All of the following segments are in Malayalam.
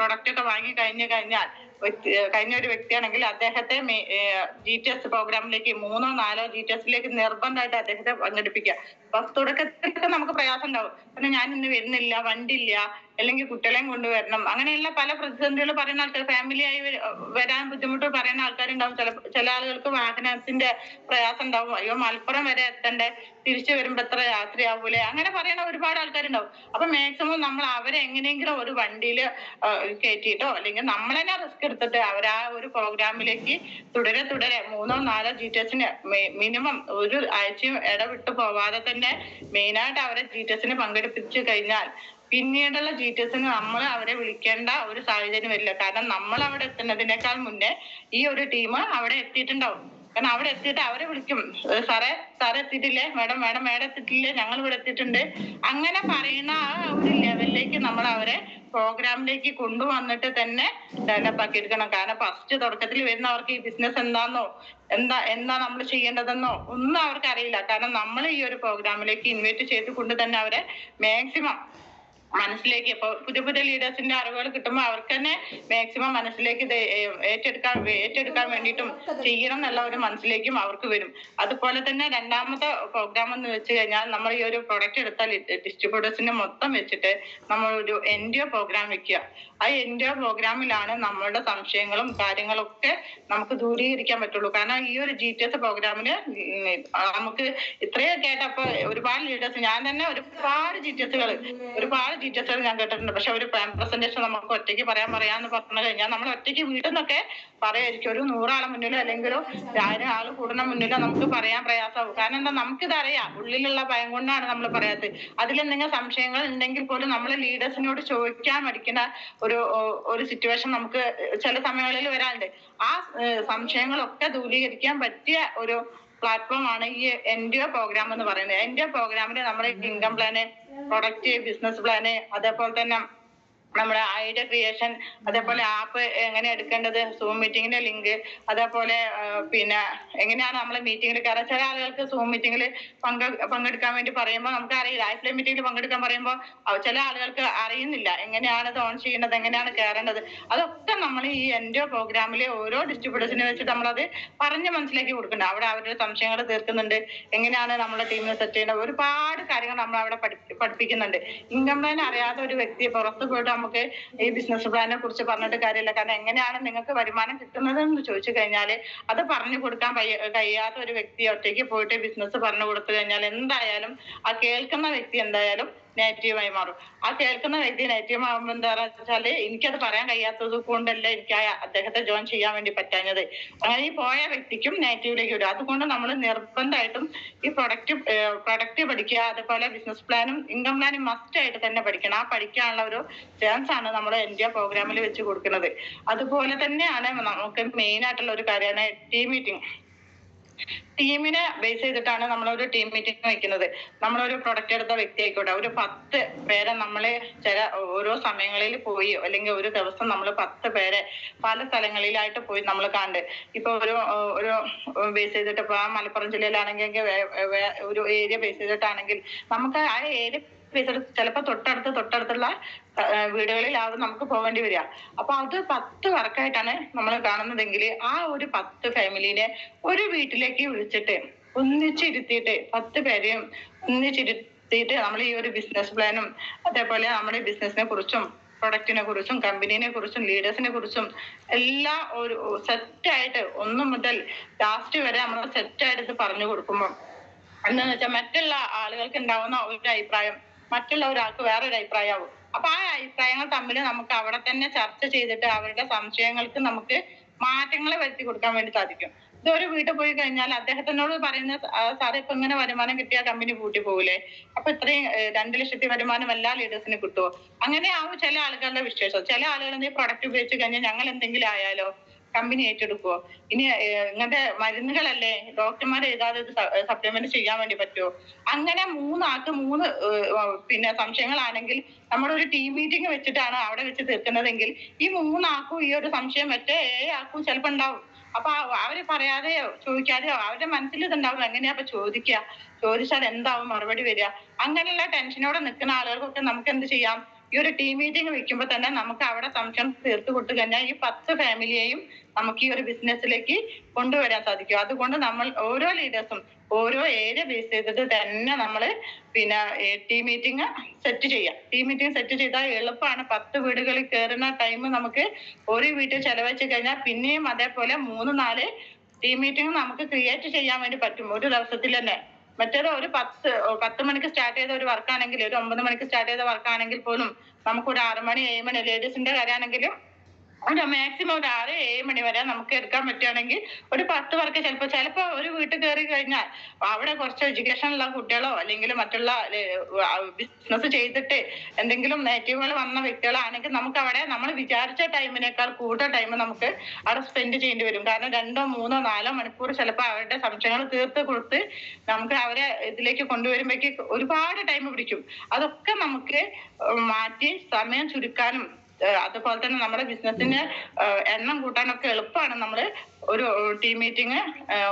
പ്രൊഡക്റ്റ് ഒക്കെ വാങ്ങി കഴിഞ്ഞ ഒരു വ്യക്തിയാണെങ്കിൽ അദ്ദേഹത്തെ GTS പ്രോഗ്രാമിലേക്ക് 3 or 4 GTSിലേക്ക് നിർബന്ധമായിട്ട് അദ്ദേഹത്തെ പങ്കെടുപ്പിക്കുക. അപ്പൊ തുടക്കത്തിലൊക്കെ നമുക്ക് പ്രയാസം ഉണ്ടാവും. കാരണം ഞാൻ ഇന്ന് വരുന്നില്ല, വണ്ടി ഇല്ല, അല്ലെങ്കിൽ കുട്ടികളെയും കൊണ്ടുവരണം, അങ്ങനെയുള്ള പല പ്രതിസന്ധികൾ പറയുന്ന ആൾക്കാർ, ഫാമിലിയായി വരാൻ ബുദ്ധിമുട്ട് പറയുന്ന ആൾക്കാരുണ്ടാവും. ചില ആളുകൾക്ക് വാഹനത്തിന്റെ പ്രയാസം ഉണ്ടാവും. അയ്യോ മലപ്പുറം വരെ എത്തണ്ടേ, തിരിച്ചു വരുമ്പോ എത്ര രാത്രിയാവൂലേ, അങ്ങനെ പറയുന്ന ഒരുപാട് ആൾക്കാരുണ്ടാവും. അപ്പൊ മാക്സിമം നമ്മൾ അവരെ എങ്ങനെയെങ്കിലും ഒരു വണ്ടിയിൽ കയറ്റിയിട്ടോ അല്ലെങ്കിൽ നമ്മൾ തന്നെ റിസ്ക് എടുത്തിട്ട് അവരാ ഒരു പ്രോഗ്രാമിലേക്ക് തുടരെ 3 or 4 GTSന് മിനിമം ഒരു ആഴ്ചയും ഇടവിട്ട് പോവാതെ തന്നെ മെയിനായിട്ട് അവരെ GTSന് പങ്കെടുപ്പിച്ചു കഴിഞ്ഞാൽ പിന്നീടുള്ള GTSന് നമ്മൾ അവരെ വിളിക്കേണ്ട ഒരു സാഹചര്യം വരില്ല. കാരണം നമ്മൾ അവിടെ എത്തുന്നതിനേക്കാൾ മുന്നേ ഈ ഒരു ടീം അവിടെ എത്തിയിട്ടുണ്ടാവും. കാരണം അവിടെ എത്തിയിട്ട് അവരെ വിളിക്കും, സാറേ എത്തിയിട്ടില്ലേ, മേഡം എത്തിയിട്ടില്ലേ, ഞങ്ങൾ ഇവിടെ എത്തിയിട്ടുണ്ട്, അങ്ങനെ പറയുന്ന ആ ഒരു ലെവലിലേക്ക് നമ്മൾ അവരെ പ്രോഗ്രാമിലേക്ക് കൊണ്ടുവന്നിട്ട് തന്നെ ഡെവലപ്പ് ആക്കി എടുക്കണം. കാരണം ഫസ്റ്റ് തുടക്കത്തിൽ വരുന്നവർക്ക് ഈ ബിസിനസ് എന്താ നമ്മൾ ചെയ്യേണ്ടതെന്നോ ഒന്നും അവർക്ക് അറിയില്ല. കാരണം നമ്മൾ ഈ ഒരു പ്രോഗ്രാമിലേക്ക് ഇൻവൈറ്റ് ചെയ്ത് കൊണ്ട് തന്നെ അവരെ മാക്സിമം മനസ്സിലേക്ക്, ഇപ്പൊ പുതിയ ലീഡേഴ്സിന്റെ അറിവുകൾ കിട്ടുമ്പോൾ അവർക്ക് തന്നെ മാക്സിമം മനസ്സിലേക്ക് ഏറ്റെടുക്കാൻ വേണ്ടിയിട്ടും ചെയ്യണം എന്നുള്ള ഒരു മനസ്സിലേക്കും അവർക്ക് വരും. അതുപോലെ തന്നെ രണ്ടാമത്തെ പ്രോഗ്രാം എന്ന് വെച്ച് കഴിഞ്ഞാൽ നമ്മൾ ഈ ഒരു പ്രൊഡക്റ്റ് എടുത്ത ഡിസ്ട്രിബ്യൂട്ടേഴ്സിനെ മൊത്തം വെച്ചിട്ട് നമ്മൾ ഒരു NDO പ്രോഗ്രാം വെക്കുക. ആ NDO പ്രോഗ്രാമിലാണ് നമ്മളുടെ സംശയങ്ങളും കാര്യങ്ങളൊക്കെ നമുക്ക് ദൂരീകരിക്കാൻ പറ്റുള്ളൂ. കാരണം ഈ ഒരു GTS പ്രോഗ്രാമിന് നമുക്ക് ഇത്രയൊക്കെ ആയിട്ട് അപ്പൊ ഒരുപാട് ലീഡേഴ്സ്, ഞാൻ തന്നെ ഒരുപാട് GTSകൾ ഞാൻ കേട്ടിട്ടുണ്ട്. പക്ഷെ ഒരു പ്രസന്റേഷൻ നമുക്ക് ഒറ്റയ്ക്ക് പറയാന്ന് പറഞ്ഞു കഴിഞ്ഞാൽ നമ്മൾ ഒറ്റയ്ക്ക് വീട്ടിൽ നിന്നൊക്കെ പറയായിരിക്കും. ഒരു 100 ആളെ മുന്നിലോ അല്ലെങ്കിൽ 1000 ആള് കൂടുന്ന മുന്നിലോ നമുക്ക് പറയാൻ പ്രയാസമാവും. കാരണം എന്താ, നമുക്കിതറിയാം, ഉള്ളിലുള്ള ഭയം കൊണ്ടാണ് നമ്മൾ പറയാത്തത്. അതിലെന്തെങ്കിലും സംശയങ്ങൾ ഉണ്ടെങ്കിൽ പോലും നമ്മൾ ലീഡേഴ്സിനോട് ചോദിക്കാൻ മടിക്കുന്ന ഒരു സിറ്റുവേഷൻ നമുക്ക് ചില സമയങ്ങളിൽ വരാറുണ്ട്. ആ സംശയങ്ങളൊക്കെ ദൂരീകരിക്കാൻ പറ്റിയ ഒരു പ്ലാറ്റ്ഫോം ആണ് ഈ NDO പ്രോഗ്രാം എന്ന് പറയുന്നത്. NDO പ്രോഗ്രാമിന് നമ്മുടെ income plan, product, business plan, അതേപോലെ തന്നെ നമ്മുടെ ഐഡിയ ക്രിയേഷൻ, അതേപോലെ ആപ്പ് എങ്ങനെ എടുക്കേണ്ടത്, സൂം മീറ്റിങ്ങിന്റെ ലിങ്ക്, അതേപോലെ പിന്നെ എങ്ങനെയാണ് നമ്മളെ മീറ്റിങ്ങിൽ കയറാൻ. ചില ആളുകൾക്ക് സൂം മീറ്റിങ്ങിൽ പങ്കെടുക്കാൻ വേണ്ടി പറയുമ്പോൾ നമുക്ക് അറിയില്ല. ഐഫ്ലൈ മീറ്റിങ്ങിൽ പങ്കെടുക്കാൻ പറയുമ്പോൾ ചില ആളുകൾക്ക് അറിയുന്നില്ല എങ്ങനെയാണ് ഇത് ഓൺ ചെയ്യേണ്ടത്, എങ്ങനെയാണ് കയറേണ്ടത്. അതൊക്കെ നമ്മൾ ഈ NDO പ്രോഗ്രാമിലെ ഓരോ ഡിസ്ട്രിബ്യൂട്ടേഴ്സിനെ വെച്ചിട്ട് നമ്മളത് പറഞ്ഞ് മനസ്സിലാക്കി കൊടുക്കുന്നുണ്ട്. അവിടെ അവരുടെ സംശയങ്ങൾ തീർക്കുന്നുണ്ട്, എങ്ങനെയാണ് നമ്മുടെ ടീമിനെ സെറ്റ് ചെയ്യേണ്ടത്, ഒരുപാട് കാര്യങ്ങൾ നമ്മൾ അവിടെ പഠിപ്പിക്കുന്നുണ്ട്. ഇൻകം പ്ലാൻ അറിയാത്ത ഒരു വ്യക്തി പുറത്ത് പോയിട്ട് നമുക്ക് ഈ ബിസിനസ് പ്ലാനെ കുറിച്ച് പറഞ്ഞിട്ട് കാര്യമില്ല. കാരണം എങ്ങനെയാണ് നിങ്ങൾക്ക് വരുമാനം കിട്ടുന്നത് എന്ന് ചോദിച്ചു കഴിഞ്ഞാൽ അത് പറഞ്ഞു കൊടുക്കാൻ കഴിയാത്ത ഒരു വ്യക്തി ഒറ്റയ്ക്ക് പോയിട്ട് ബിസിനസ് പറഞ്ഞു കൊടുത്തു കഴിഞ്ഞാൽ എന്തായാലും ആ കേൾക്കുന്ന വ്യക്തി എന്തായാലും നെഗറ്റീവായി മാറും. ആ കേൾക്കുന്ന വ്യക്തി നെഗറ്റീവ് ആകുമ്പോൾ എന്താ വെച്ചാല്, എനിക്കത് പറയാൻ കഴിയാത്തത് കൊണ്ടല്ല എനിക്ക് അദ്ദേഹത്തെ ജോയിൻ ചെയ്യാൻ വേണ്ടി പറ്റാഞ്ഞത്. അങ്ങനെ ഈ പോയ വ്യക്തിക്കും നെഗറ്റീവിലേക്ക് വരും. അതുകൊണ്ട് നമ്മൾ നിർബന്ധമായിട്ടും ഈ പ്രൊഡക്റ്റ് പഠിക്കുക, അതുപോലെ ബിസിനസ് പ്ലാനും ഇൻകം പ്ലാനും മസ്റ്റ് ആയിട്ട് തന്നെ പഠിക്കണം. ആ പഠിക്കാനുള്ള ഒരു ചാൻസ് ആണ് നമ്മൾ NDO പ്രോഗ്രാമിൽ വെച്ച് കൊടുക്കുന്നത്. അതുപോലെ തന്നെയാണ് നമുക്ക് മെയിൻ ആയിട്ടുള്ള ഒരു കാര്യമാണ് ടീം മീറ്റിംഗ്. ടീമിനെ ബേസ് ചെയ്തിട്ടാണ് നമ്മളൊരു ടീം മീറ്റിംഗ് വെക്കുന്നത്. നമ്മളൊരു പ്രൊഡക്റ്റ് എടുത്ത വ്യക്തി ആയിക്കോട്ടെ, ഒരു 10 പേരെ നമ്മള് ഓരോ സമയങ്ങളിൽ പോയി, അല്ലെങ്കിൽ ഒരു ദിവസം നമ്മൾ 10 പേരെ പല സ്ഥലങ്ങളിലായിട്ട് പോയി നമ്മൾ കണ്ട്. ഇപ്പൊ ഒരു ബേസ് ചെയ്തിട്ട് ഇപ്പൊ മലപ്പുറം ജില്ലയിലാണെങ്കിൽ ഒരു ഏരിയ ബേസ് ചെയ്തിട്ടാണെങ്കിൽ നമുക്ക് ആ ഏരിയ ചിലപ്പോ തൊട്ടടുത്തുള്ള വീടുകളിലാവും നമുക്ക് പോകേണ്ടി വരിക. അപ്പൊ അത് 10 വർക്കായിട്ടാണ് നമ്മൾ കാണുന്നതെങ്കിൽ ആ ഒരു 10 ഫാമിലിനെ ഒരു വീട്ടിലേക്ക് വിളിച്ചിട്ട് ഒന്നിച്ചിരുത്തിയിട്ട് 10 പേരെയും ഒന്നിച്ചിരുത്തിയിട്ട് നമ്മൾ ഈ ഒരു ബിസിനസ് പ്ലാനും, അതേപോലെ നമ്മുടെ ബിസിനസിനെ കുറിച്ചും, പ്രൊഡക്റ്റിനെ കുറിച്ചും, കമ്പനീനെ കുറിച്ചും, ലീഡേഴ്സിനെ കുറിച്ചും എല്ലാം ഒരു സെറ്റായിട്ട് 1 മുതൽ ലാസ്റ്റ് വരെ നമ്മൾ സെറ്റായിട്ട് പറഞ്ഞു കൊടുക്കുമ്പോൾ എന്താന്ന് വെച്ചാൽ മറ്റുള്ള ആളുകൾക്ക് ഉണ്ടാവുന്ന ഒരു അഭിപ്രായം മറ്റുള്ള ഒരാൾക്ക് വേറൊരു അഭിപ്രായമാവും. അപ്പൊ ആ അഭിപ്രായങ്ങൾ തമ്മിൽ നമുക്ക് അവിടെ തന്നെ ചർച്ച ചെയ്തിട്ട് അവരുടെ സംശയങ്ങൾക്ക് നമുക്ക് മാറ്റങ്ങൾ വരുത്തി കൊടുക്കാൻ വേണ്ടി സാധിക്കും. ഇതൊരു വീട്ടിൽ പോയി കഴിഞ്ഞാൽ അദ്ദേഹത്തിനോട് പറയുന്ന, സാറേ ഇപ്പൊ ഇങ്ങനെ വരുമാനം കിട്ടിയാൽ കമ്പനി പൂട്ടി പോകൂലേ, അപ്പൊ ഇത്രയും 2 ലക്ഷത്തി വരുമാനം എല്ലാ ലീഡേഴ്സിന് കിട്ടുമോ, അങ്ങനെ ആവും ചില ആളുകളുടെ വിശ്വാസം. ചില ആളുകൾ എന്തെങ്കിലും പ്രൊഡക്റ്റ് ഉപയോഗിച്ച് കഴിഞ്ഞാൽ ഞങ്ങൾ എന്തെങ്കിലും ആയാലോ, കമ്പനി ഏറ്റെടുക്കുവോ, ഇനി ഇങ്ങനത്തെ മരുന്നുകളല്ലേ ഡോക്ടർമാർ എഴുതാതെ സപ്ലിമെന്റ് ചെയ്യാൻ വേണ്ടി പറ്റുമോ, അങ്ങനെ 3 ആൾക്ക് 3 പിന്നെ സംശയങ്ങളാണെങ്കിൽ നമ്മളൊരു ടീം മീറ്റിംഗ് വെച്ചിട്ടാണ് അവിടെ വെച്ച് തീർക്കുന്നതെങ്കിൽ ഈ 3 ആൾക്കും ഈ ഒരു സംശയം മറ്റേ 7 ആൾക്കും ചിലപ്പോൾ ഉണ്ടാവും. അപ്പൊ അവര് പറയാതെയോ ചോദിക്കാതെയോ അവരുടെ മനസ്സിൽ ഇതുണ്ടാവും, എങ്ങനെയാ അപ്പൊ ചോദിച്ചാൽ എന്താവും മറുപടി വരിക, അങ്ങനെയുള്ള ടെൻഷനോടെ നിൽക്കുന്ന ആളുകൾക്കൊക്കെ നമുക്ക് എന്ത് ചെയ്യാം, ഈ ഒരു ടീം മീറ്റിംഗ് വെക്കുമ്പോൾ തന്നെ നമുക്ക് അവിടെ സംശയം തീർത്തു കൊടുത്തു കഴിഞ്ഞാൽ ഈ 10 ഫാമിലിയെയും നമുക്ക് ഈ ഒരു ബിസിനസ്സിലേക്ക് കൊണ്ടുവരാൻ സാധിക്കും. അതുകൊണ്ട് നമ്മൾ ഓരോ ലീഡേഴ്സും ഓരോ ഏരിയ ബേസ് ചെയ്തിട്ട് തന്നെ നമ്മൾ പിന്നെ ടീം മീറ്റിംഗ് സെറ്റ് ചെയ്യാം. ടീം മീറ്റിംഗ് സെറ്റ് ചെയ്താൽ എളുപ്പമാണ്. 10 വീടുകളിൽ കയറുന്ന ടൈം നമുക്ക് ഒരു വീട്ടിൽ ചെലവഴിച്ച് കഴിഞ്ഞാൽ പിന്നെയും അതേപോലെ 3-4 ടീം മീറ്റിംഗ് നമുക്ക് ക്രിയേറ്റ് ചെയ്യാൻ വേണ്ടി പറ്റും ഒരു ദിവസത്തിൽ തന്നെ. മറ്റേത് ഒരു 10 മണിക്ക് സ്റ്റാർട്ട് ചെയ്ത ഒരു വർക്കാണെങ്കിൽ, ഒരു 9 മണിക്ക് സ്റ്റാർട്ട് ചെയ്ത വർക്കാണെങ്കിൽ പോലും നമുക്കൊരു 6 മണി 7 മണി ലേഡീസിന്റെ കാര്യമാണെങ്കിലും ഒരു മാക്സിമം ഒരു 6-7 മണി വരെ നമുക്ക് എടുക്കാൻ പറ്റുകയാണെങ്കിൽ ഒരു 10 വർക്ക് ചിലപ്പോ ഒരു വീട്ടിൽ കയറി കഴിഞ്ഞാൽ അവിടെ കുറച്ച് എഡ്യൂക്കേഷൻ ഉള്ള കുട്ടികളോ അല്ലെങ്കിൽ മറ്റുള്ള ബിസിനസ് ചെയ്തിട്ട് എന്തെങ്കിലും നെഗറ്റീവുകൾ വന്ന വ്യക്തികളാണെങ്കിൽ നമുക്ക് അവിടെ നമ്മൾ വിചാരിച്ച ടൈമിനേക്കാൾ കൂടുതൽ ടൈം നമുക്ക് അവിടെ സ്പെൻഡ് ചെയ്യേണ്ടി വരും. കാരണം 2, 3, 4 മണിക്കൂർ ചിലപ്പോൾ അവരുടെ സംശയങ്ങൾ തീർത്ത് കൊടുത്ത് നമുക്ക് അവരെ ഇതിലേക്ക് കൊണ്ടുവരുമ്പോഴേക്ക് ഒരുപാട് ടൈം പിടിക്കും. അതൊക്കെ നമുക്ക് മാറ്റി സമയം ചുരുക്കാനും അതുപോലെ തന്നെ നമ്മുടെ ബിസിനസിന്റെ എണ്ണം കൂട്ടാനൊക്കെ എളുപ്പമാണ്. നമ്മൾ ഒരു ടീം മീറ്റിംഗ്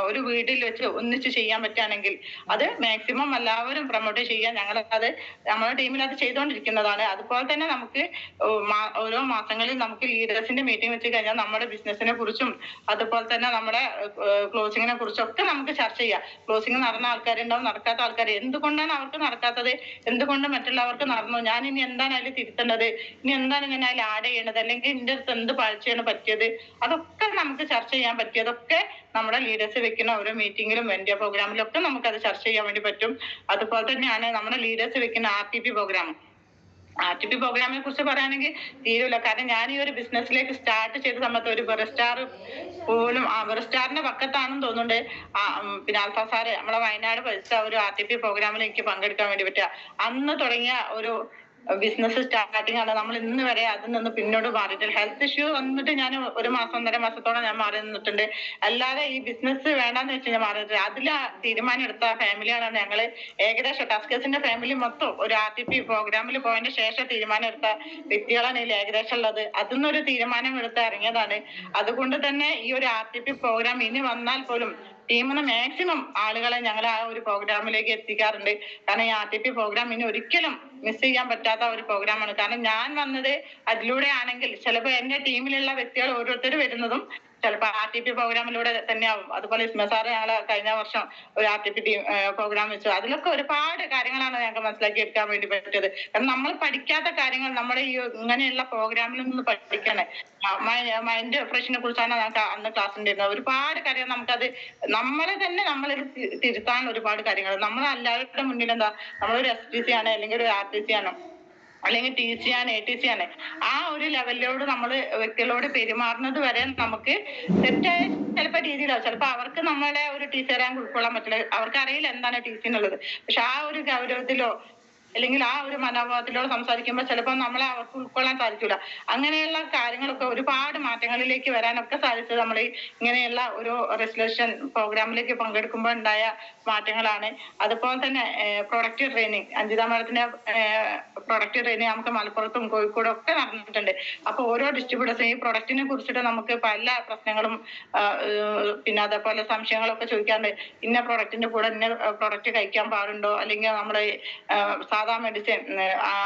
ഒരു വീട്ടിൽ വെച്ച് ഒന്നിച്ച് ചെയ്യാൻ പറ്റുകയാണെങ്കിൽ അത് മാക്സിമം എല്ലാവരും പ്രൊമോട്ട് ചെയ്യാൻ അത് നമ്മുടെ ടീമിൽ അത് ചെയ്തുകൊണ്ടിരിക്കുന്നതാണ്. അതുപോലെ തന്നെ നമുക്ക് ഓരോ മാസങ്ങളിൽ നമുക്ക് ലീഡേഴ്സിന്റെ മീറ്റിംഗ് വെച്ച് കഴിഞ്ഞാൽ നമ്മുടെ ബിസിനസിനെ കുറിച്ചും അതുപോലെ തന്നെ നമ്മുടെ ക്ലോസിങ്ങിനെ കുറിച്ചും ഒക്കെ നമുക്ക് ചർച്ച ചെയ്യാം. ക്ലോസിങ് നടന്ന ആൾക്കാരുണ്ടാവും, നടക്കാത്ത ആൾക്കാർ. എന്തുകൊണ്ടാണ് അവർക്ക് നടക്കാത്തത്, എന്തുകൊണ്ട് മറ്റുള്ളവർക്ക് നടന്നു, ഞാൻ ഇനി എന്താണ് അതിൽ തിരുത്തേണ്ടത്, ഇനി എന്താണ് ഞാൻ അതിൽ ആഡ് ചെയ്യേണ്ടത്, അല്ലെങ്കിൽ ഇതിന്റെ അടുത്ത് എന്ത് പാഴ്ചയാണ് പറ്റിയത്, അതൊക്കെ നമുക്ക് ചർച്ച ചെയ്യാൻ പറ്റിയതൊക്കെ നമ്മുടെ ലീഡേഴ്സ് വെക്കുന്ന ഓരോ മീറ്റിംഗിലും ഇന്ത്യ പ്രോഗ്രാമിലും ഒക്കെ നമുക്കത് ചർച്ച ചെയ്യാൻ വേണ്ടി പറ്റും. അതുപോലെ തന്നെയാണ് നമ്മുടെ ലീഡേഴ്സ് വെക്കുന്ന RTP പ്രോഗ്രാം. RTP പ്രോഗ്രാമിനെ കുറിച്ച് പറയുകയാണെങ്കിൽ തീരുമില്ല. കാരണം ഞാൻ ഈ ഒരു ബിസിനസ്സിലേക്ക് സ്റ്റാർട്ട് ചെയ്ത സമയത്ത് ഒരു വെറസ്റ്റാർ പോലും വെറസ്റ്റാറിന്റെ പക്കത്താണെന്ന് തോന്നുന്നുണ്ട് പിന്നെ ആൽഫ സാറ് നമ്മളെ വയനാട് പഠിച്ച ഒരു RTP പ്രോഗ്രാമിൽ എനിക്ക് പങ്കെടുക്കാൻ വേണ്ടി പറ്റുക. അന്ന് തുടങ്ങിയ ഒരു ബിസിനസ് സ്റ്റാർട്ടിംഗ് ആണ്. നമ്മൾ ഇന്ന് വരെ അതിൽ നിന്ന് പിന്നോട്ട് മാറിയിട്ടില്ല. ഹെൽത്ത് ഇഷ്യൂ വന്നിട്ട് ഞാൻ 1 മാസം 1.5 മാസത്തോളം ഞാൻ മാറി നിന്നിട്ടുണ്ട്. അല്ലാതെ ഈ ബിസിനസ് വേണ്ടാന്ന് വെച്ച് ഞാൻ മാറിയിട്ടില്ല. അതിൽ തീരുമാനം എടുത്ത ഫാമിലിയാണ് ഞങ്ങള്. ഏകദേശം ടാസ്കേഴ്സിന്റെ ഫാമിലി മൊത്തം ഒരു RTP പ്രോഗ്രാമിൽ പോയതിന് ശേഷം തീരുമാനം എടുത്ത വ്യക്തികളാണ് ഇതിൽ ഏകദേശം ഉള്ളത്. അതിന്നൊരു തീരുമാനം എടുത്ത് ഇറങ്ങിയതാണ്. അതുകൊണ്ട് തന്നെ ഈ ഒരു RTP പ്രോഗ്രാം ഇനി വന്നാൽ പോലും ടീമിന് മാക്സിമം ആളുകളെ ഞങ്ങൾ ആ ഒരു പ്രോഗ്രാമിലേക്ക് എത്തിക്കാറുണ്ട്. കാരണം ഈ RTP പ്രോഗ്രാം ഇനി ഒരിക്കലും മിസ് ചെയ്യാൻ പറ്റാത്ത ഒരു പ്രോഗ്രാമാണ്. കാരണം ഞാൻ വന്നത് അതിലൂടെ ആണെങ്കിൽ ചിലപ്പോൾ എന്റെ ടീമിലുള്ള വ്യക്തികൾ ഓരോരുത്തർ വരുന്നതും ചിലപ്പോൾ RTP പ്രോഗ്രാമിലൂടെ തന്നെയാവും. അതുപോലെ ഇസ്മ സാറ് ഞങ്ങൾ കഴിഞ്ഞ വർഷം ഒരു RTP പ്രോഗ്രാം വെച്ചു. അതിലൊക്കെ ഒരുപാട് കാര്യങ്ങളാണ് ഞങ്ങൾക്ക് മനസ്സിലാക്കി എടുക്കാൻ വേണ്ടി പറ്റിയത്. കാരണം നമ്മൾ പഠിക്കാത്ത കാര്യങ്ങൾ നമ്മുടെ ഈ ഇങ്ങനെയുള്ള പ്രോഗ്രാമിൽ നിന്ന് പഠിക്കണേ. മൈൻഡ് ഫ്രഷിനെ കുറിച്ചാണ് ഞങ്ങൾക്ക് അന്ന് ക്ലാസ് ഉണ്ടായിരുന്നത്. ഒരുപാട് കാര്യങ്ങൾ നമുക്കത് നമ്മളെ തന്നെ നമ്മളിത് തിരുത്താൻ ഒരുപാട് കാര്യങ്ങൾ. നമ്മൾ എല്ലാവരുടെ മുന്നിൽ എന്താ നമ്മളൊരു STC ആണ്, അല്ലെങ്കിൽ ഒരു RTC ആണ്, അല്ലെങ്കിൽ TC ആണ്, ATC ആണ്. ആ ഒരു ലെവലിലോട് നമ്മൾ വ്യക്തികളോട് പെരുമാറുന്നത് വരെ നമുക്ക് തെറ്റായ ചിലപ്പോൾ രീതിയിലാവും. ചിലപ്പോൾ അവർക്ക് നമ്മളെ ഒരു TC റാങ്ക് ഉൾക്കൊള്ളാൻ പറ്റില്ല. അവർക്ക് അറിയില്ല എന്താണ് TC എന്നുള്ളത്. പക്ഷെ ആ ഒരു ഗൗരവത്തിലോ അല്ലെങ്കിൽ ആ ഒരു മനോഭാവത്തിലൂടെ സംസാരിക്കുമ്പോൾ ചിലപ്പോൾ നമ്മളെ അവർക്ക് ഉൾക്കൊള്ളാൻ സാധിക്കില്ല. അങ്ങനെയുള്ള കാര്യങ്ങളൊക്കെ ഒരുപാട് മാറ്റങ്ങളിലേക്ക് വരാനൊക്കെ സാധിച്ചത് നമ്മൾ ഇങ്ങനെയുള്ള ഒരു റെസല്യൂഷൻ പ്രോഗ്രാമിലേക്ക് പങ്കെടുക്കുമ്പോൾ ഉണ്ടായ മാറ്റങ്ങളാണ്. അതുപോലെ തന്നെ പ്രൊഡക്റ്റ് ട്രെയിനിങ്, അഞ്ജിത മാഡത്തിന്റെ പ്രൊഡക്റ്റ് ട്രെയിനിങ് നമുക്ക് മലപ്പുറത്തും കോഴിക്കോടും ഒക്കെ നടന്നിട്ടുണ്ട്. അപ്പൊ ഓരോ ഡിസ്ട്രിബ്യൂട്ടേഴ്സും ഈ പ്രൊഡക്റ്റിനെ കുറിച്ചിട്ട് നമുക്ക് പല പ്രശ്നങ്ങളും പിന്നെ അതേപോലെ സംശയങ്ങളൊക്കെ ചോദിക്കാറുണ്ട്. ഇന്ന പ്രൊഡക്റ്റിന്റെ കൂടെ ഇന്ന പ്രൊഡക്റ്റ് കഴിക്കാൻ പാടുണ്ടോ, അല്ലെങ്കിൽ നമ്മുടെ സാധാ മെഡിസിൻ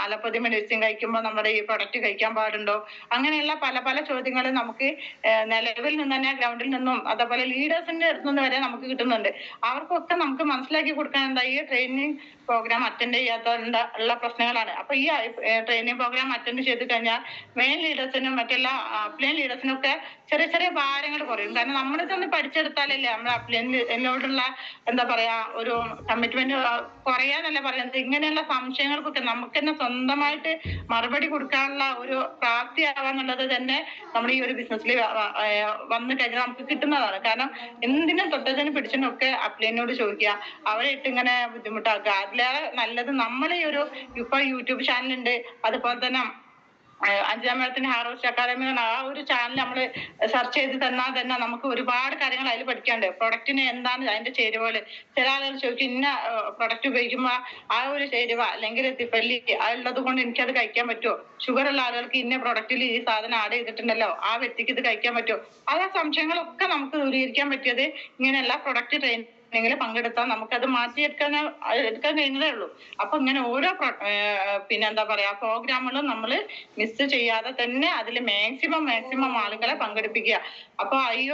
അലോപ്പതി മെഡിസിൻ കഴിക്കുമ്പോൾ നമ്മുടെ ഈ പ്രൊഡക്റ്റ് കഴിക്കാൻ പാടുണ്ടോ, അങ്ങനെയുള്ള പല പല ചോദ്യങ്ങൾ നമുക്ക് നിലവിൽ നിന്ന് തന്നെ ഗ്രൗണ്ടിൽ നിന്നും അതേപോലെ ലീഡേഴ്സിന്റെ അടുത്ത് നിന്ന് വരെ നമുക്ക് കിട്ടുന്നുണ്ട്. അവർക്കൊക്കെ നമുക്ക് മനസ്സിലാക്കി കൊടുക്കാൻ എന്താ ഈ ട്രെയിനിങ് പ്രോഗ്രാം അറ്റൻഡ് ചെയ്യാത്ത ഉള്ള പ്രശ്നങ്ങളാണ്. അപ്പൊ ഈ ട്രെയിനിങ് പ്രോഗ്രാം അറ്റൻഡ് ചെയ്ത് കഴിഞ്ഞാൽ മെയിൻ ലീഡേഴ്സിനും മറ്റെല്ലാ അപ്ലൈൻ ലീഡേഴ്സിനും ഒക്കെ ചെറിയ ചെറിയ ഭാരങ്ങൾ കുറയും. കാരണം നമ്മളിതൊന്ന് പഠിച്ചെടുത്താലല്ലേ നമ്മൾ അപ്ലൈനോടുള്ള എന്താ പറയാ ഒരു കമ്മിറ്റ്മെന്റ് കുറയാന്നല്ല പറയുന്നത്. ഇങ്ങനെയുള്ള സംശയങ്ങൾക്കൊക്കെ നമുക്ക് തന്നെ സ്വന്തമായിട്ട് മറുപടി കൊടുക്കാനുള്ള ഒരു പ്രാപ്തിയാവാന്നുള്ളത് തന്നെ നമ്മൾ ഈ ഒരു ബിസിനസ്സിൽ വന്നു കഴിഞ്ഞാൽ നമുക്ക് കിട്ടുന്നതാണ്. കാരണം എന്തിനും തൊട്ടതിനും പിടിച്ചതിനൊക്കെ അപ്ലൈനോട് ചോദിക്കുക, അവരെ ഇട്ട് ഇങ്ങനെ ബുദ്ധിമുട്ടാക്കുക. അതിലേറെ നല്ലത് നമ്മൾ ഈ ഒരു ഇപ്പൊ യൂട്യൂബ് ചാനലുണ്ട്, അതുപോലെ തന്നെ അഞ്ജിത മാഡത്തിന്റെ ഹാർവസ്റ്റ് അക്കാദമി ആ ഒരു ചാനൽ നമ്മൾ സെർച്ച് ചെയ്ത് തന്നാൽ തന്നെ നമുക്ക് ഒരുപാട് കാര്യങ്ങൾ അതിൽ പഠിക്കാണ്ട്. പ്രൊഡക്റ്റിന് എന്താണ് അതിന്റെ ചേരുവകൾ. ചില ആളുകൾ ചോദിക്കും ഇന്ന പ്രൊഡക്റ്റ് ഉപയോഗിക്കുമ്പോൾ ആ ഒരു ചേരുവ അല്ലെങ്കിൽ തിപ്പല്ലി അതുള്ളത് കൊണ്ട് എനിക്കത് കഴിക്കാൻ പറ്റുമോ, ഷുഗർ ഉള്ള ആളുകൾക്ക് ഇന്ന പ്രൊഡക്റ്റിൽ ഈ സാധനം ആഡ് ചെയ്തിട്ടുണ്ടല്ലോ ആ വ്യക്തിക്ക് ഇത് കഴിക്കാൻ പറ്റുമോ. ആ സംശയങ്ങളൊക്കെ നമുക്ക് ദൂരീകരിക്കാൻ പറ്റിയത് ഇങ്ങനെയുള്ള പ്രൊഡക്റ്റ് ട്രെയിനിങ് ട്രെയിനിങ്ങിൽ പങ്കെടുത്താൽ നമുക്കത് മാറ്റിയെടുക്കാൻ കഴിയുന്നതേ ഉള്ളൂ. അപ്പൊ ഇങ്ങനെ ഓരോ പിന്നെന്താ പറയാ പ്രോഗ്രാമുകളും നമ്മൾ മിസ് ചെയ്യാതെ തന്നെ അതിൽ മാക്സിമം ആളുകളെ പങ്കെടുപ്പിക്കുക. അപ്പൊ ഈ